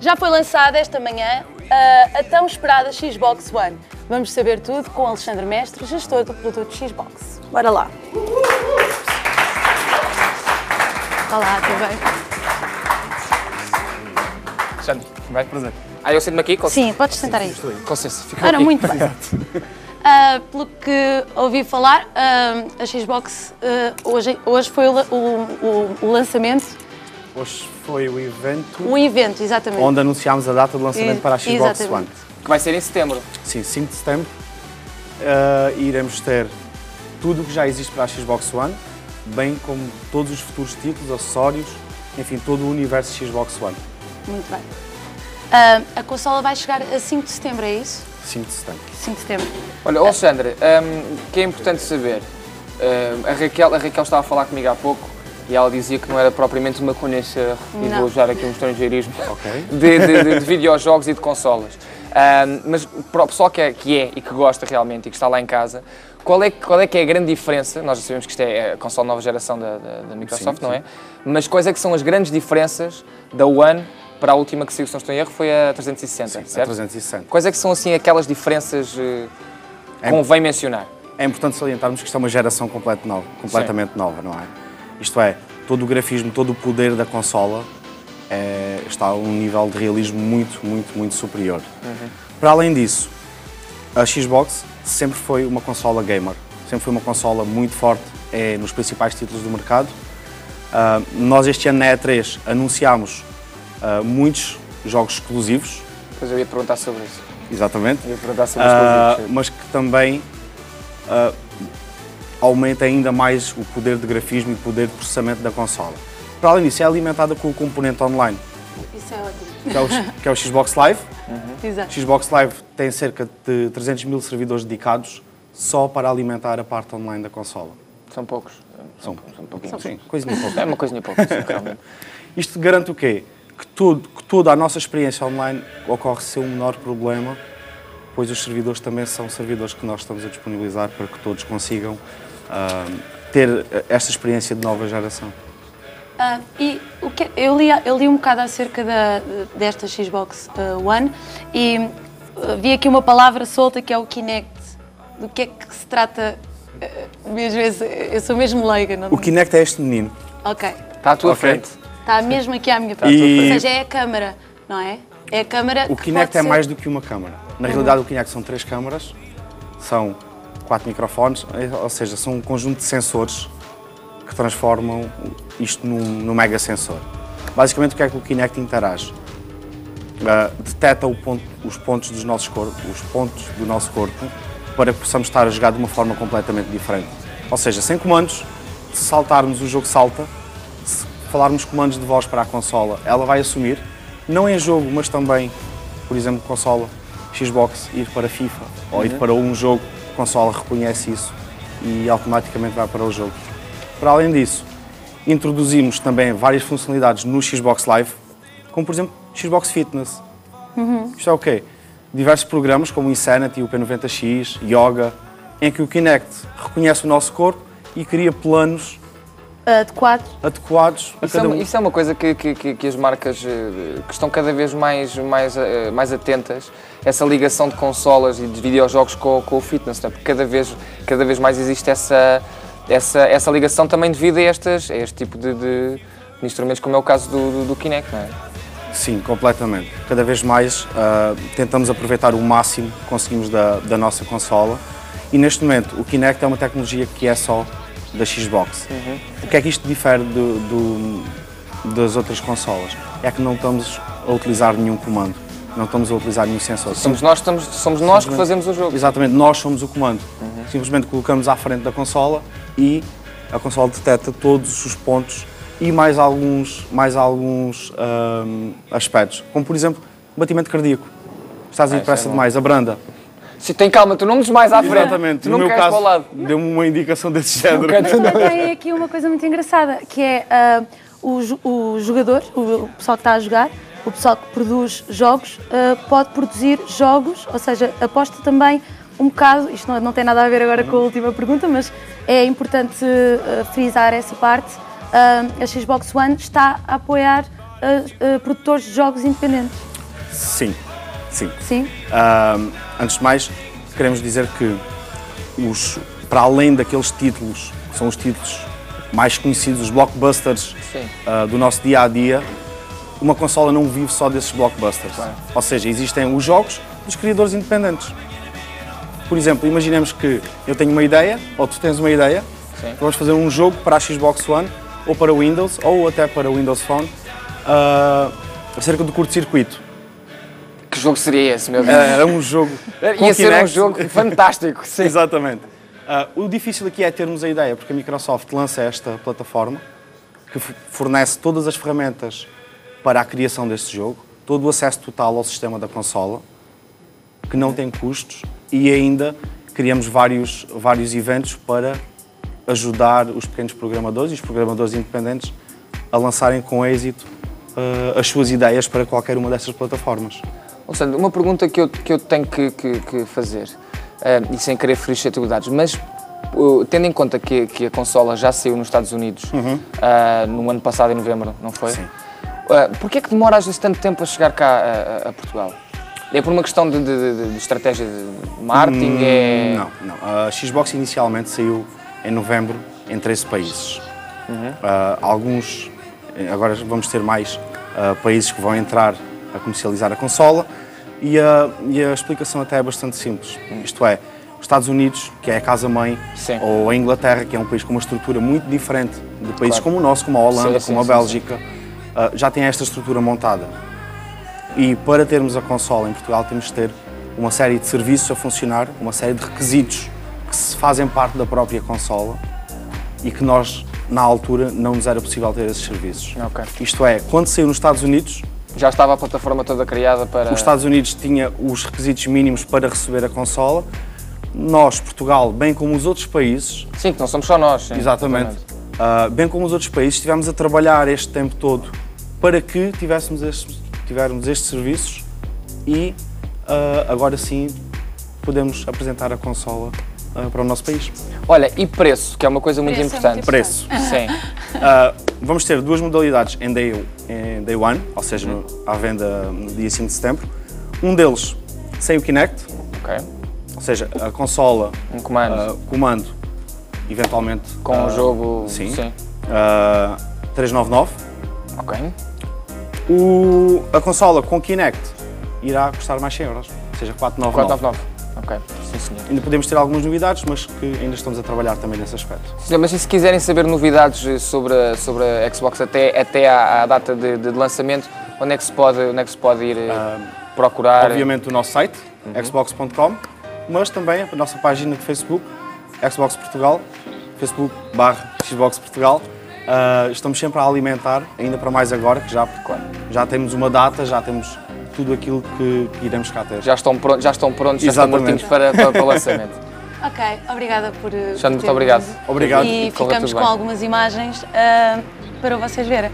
Já foi lançada esta manhã a tão esperada Xbox One. Vamos saber tudo com Alexandre Mestre, gestor do produto Xbox. Bora lá. Olá, tudo bem? Alexandre, vai? Prazer. Eu sento-me aqui? Sim, podes sentar aí. Com licença, fica Ora, aqui. muito bem. Pelo que ouvi falar, a Xbox hoje foi o lançamento. Hoje foi o evento. Um evento, exatamente. Onde anunciámos a data de lançamento para a Xbox exatamente. One. Que vai ser em setembro. Sim, 5 de setembro. Iremos ter tudo o que já existe para a Xbox One, bem como todos os futuros títulos, acessórios, enfim, todo o universo Xbox One. Muito bem. A consola vai chegar a 5 de setembro, é isso? 5 de setembro. 5 de setembro. Olha, Alexandre, que é importante saber, a Raquel estava a falar comigo há pouco e ela dizia que não era propriamente uma conhecer, e vou usar aqui um estrangeirismo, de videojogos e de consolas. Mas para o pessoal que é e que gosta realmente e que está lá em casa, qual é que é a grande diferença? Nós já sabemos que isto é a console nova geração da Microsoft, sim, não é? Mas quais é que são as grandes diferenças da One para a última que saiu, se não estou em erro, foi a 360, sim, certo? A 360. Quais é que são assim aquelas diferenças que convém mencionar? É importante salientarmos que isto é uma geração completamente nova, não é? Isto é, todo o grafismo, todo o poder da consola está a um nível de realismo muito superior. Para além disso, a Xbox sempre foi uma consola gamer, sempre foi uma consola muito forte nos principais títulos do mercado. Nós este ano na E3 anunciámos muitos jogos exclusivos. Pois eu ia perguntar sobre isso. Exatamente. Eu ia perguntar sobre os exclusivos. Mas que também aumenta ainda mais o poder de grafismo e o poder de processamento da consola. Para além disso, é alimentada com o componente online. Isso é ótimo. Que é o Xbox Live. Exato. O Xbox Live tem cerca de 300 mil servidores dedicados só para alimentar a parte online da consola. São poucos. São pouquinhos. Sim, coisinha pouco. É uma coisinha pouco, sim, realmente. Isto garante o quê? Que toda a nossa experiência online ocorre sem o menor problema, pois os servidores também são servidores que nós estamos a disponibilizar para que todos consigam ter esta experiência de nova geração. Eu li um bocado acerca desta Xbox One e vi aqui uma palavra solta que é o Kinect. Do que é que se trata? Às vezes eu sou mesmo leiga. Não? O Kinect é este menino. Ok. Está à tua frente. Está mesmo aqui à minha frente. Ou seja, é a câmara, não é? É a câmara. O Kinect é mais do que uma câmara. Na realidade, o Kinect são 3 câmaras, são 4 microfones, ou seja, são um conjunto de sensores que transformam isto num mega sensor. Basicamente, o que é que o Kinect interage? Detecta os pontos do nosso corpo para que possamos estar a jogar de uma forma completamente diferente. Ou seja, sem comandos, se saltarmos o jogo salta, se falarmos comandos de voz para a consola, ela vai assumir, não em jogo, mas também, por exemplo, consola Xbox, ir para FIFA ou ir para um jogo, a consola reconhece isso e automaticamente vai para o jogo. Para além disso, introduzimos também várias funcionalidades no Xbox Live, como por exemplo, Xbox Fitness. Isto é o quê? Diversos programas como o Insanity, o P90X, Yoga, em que o Kinect reconhece o nosso corpo e cria planos adequados a cada um. Isso é uma coisa que as marcas que estão cada vez mais atentas, essa ligação de consolas e de videojogos com o fitness, não é? Porque cada vez mais existe essa ligação também devido a este tipo de instrumentos, como é o caso do Kinect, não é? Sim, completamente. Cada vez mais tentamos aproveitar o máximo que conseguimos da nossa consola e neste momento o Kinect é uma tecnologia que é só da Xbox. O que é que isto difere das outras consolas? É que não estamos a utilizar nenhum comando, não estamos a utilizar nenhum sensor. Somos nós que fazemos o jogo. Exatamente, nós somos o comando. Simplesmente colocamos à frente da consola e a consola detecta todos os pontos e mais alguns aspectos, como por exemplo, batimento cardíaco. Estás a ir depressa demais, abranda. Se tem calma, tu não nos mais à frente. Exatamente, no meu caso, deu-me uma indicação desse género. Tem aqui uma coisa muito engraçada, que é o jogador, o pessoal que está a jogar, o pessoal que produz jogos, pode produzir jogos, ou seja, aposta também um bocado, isto não tem nada a ver agora com a última pergunta, mas é importante frisar essa parte. A Xbox One está a apoiar produtores de jogos independentes. Sim, sim. Sim? Antes de mais, queremos dizer que, para além daqueles títulos, que são os títulos mais conhecidos, os blockbusters do nosso dia-a-dia, uma consola não vive só desses blockbusters. Claro. Ou seja, existem os jogos dos criadores independentes. Por exemplo, imaginemos que eu tenho uma ideia, ou tu tens uma ideia, vamos fazer um jogo para a Xbox One, ou para Windows, ou até para o Windows Phone, acerca do curto-circuito. Que jogo seria esse, meu Deus? Era um jogo Ia ser um jogo fantástico. Sim. Exatamente. O difícil aqui é termos a ideia, porque a Microsoft lança esta plataforma que fornece todas as ferramentas para a criação deste jogo, todo o acesso total ao sistema da consola, que não tem custos, e ainda criamos vários eventos para ajudar os pequenos programadores e os programadores independentes a lançarem com êxito as suas ideias para qualquer uma dessas plataformas. Alexandre, uma pergunta que eu tenho que fazer, e sem querer ferir suscetibilidades, mas tendo em conta que a consola já saiu nos Estados Unidos no ano passado, em novembro, não foi? Sim. Porquê é que demora às vezes tanto tempo a chegar cá a Portugal? É por uma questão de estratégia de marketing? Não. A Xbox inicialmente saiu em novembro em 13 países. Alguns, agora vamos ter mais países que vão entrar a comercializar a consola, e a explicação até é bastante simples. Isto é, os Estados Unidos, que é a casa-mãe, ou a Inglaterra, que é um país com uma estrutura muito diferente de países como o nosso, como a Holanda, como a Bélgica, já tem esta estrutura montada. E para termos a consola em Portugal temos de ter uma série de serviços a funcionar, uma série de requisitos que se fazem parte da própria consola e que nós, na altura, não nos era possível ter esses serviços. Isto é, quando saiu nos Estados Unidos... Já estava a plataforma toda criada para... Os Estados Unidos tinha os requisitos mínimos para receber a consola. Nós, Portugal, bem como os outros países... Sim, que não somos só nós. Sim, exatamente. Bem como os outros países, estivemos a trabalhar este tempo todo para que tivermos estes serviços e agora sim podemos apresentar a consola para o nosso país. Olha, e preço, que é uma coisa muito importante. Preço. Sim. Vamos ter duas modalidades em Day One, ou seja, à venda no dia 5 de setembro. Um deles sem o Kinect, ou seja, a consola, comando, eventualmente com o jogo, sim. 399. A consola com Kinect irá custar mais 100 euros, ou seja, 499. Sim, senhor. Ainda podemos ter algumas novidades, mas que ainda estamos a trabalhar também nesse aspecto. Sim, mas se quiserem saber novidades sobre a Xbox até à data de lançamento, onde é que se pode ir procurar? Obviamente o nosso site, xbox.com, mas também a nossa página de Facebook, Xbox Portugal, Facebook/Xbox Portugal. Estamos sempre a alimentar, ainda para mais agora, que já temos uma data, já temos tudo aquilo que iremos cá ter. Já estão prontos, já estão mortinhos para o lançamento. Ok, obrigada por Alexandre, muito obrigado. Obrigado. E ficamos com algumas imagens para vocês verem.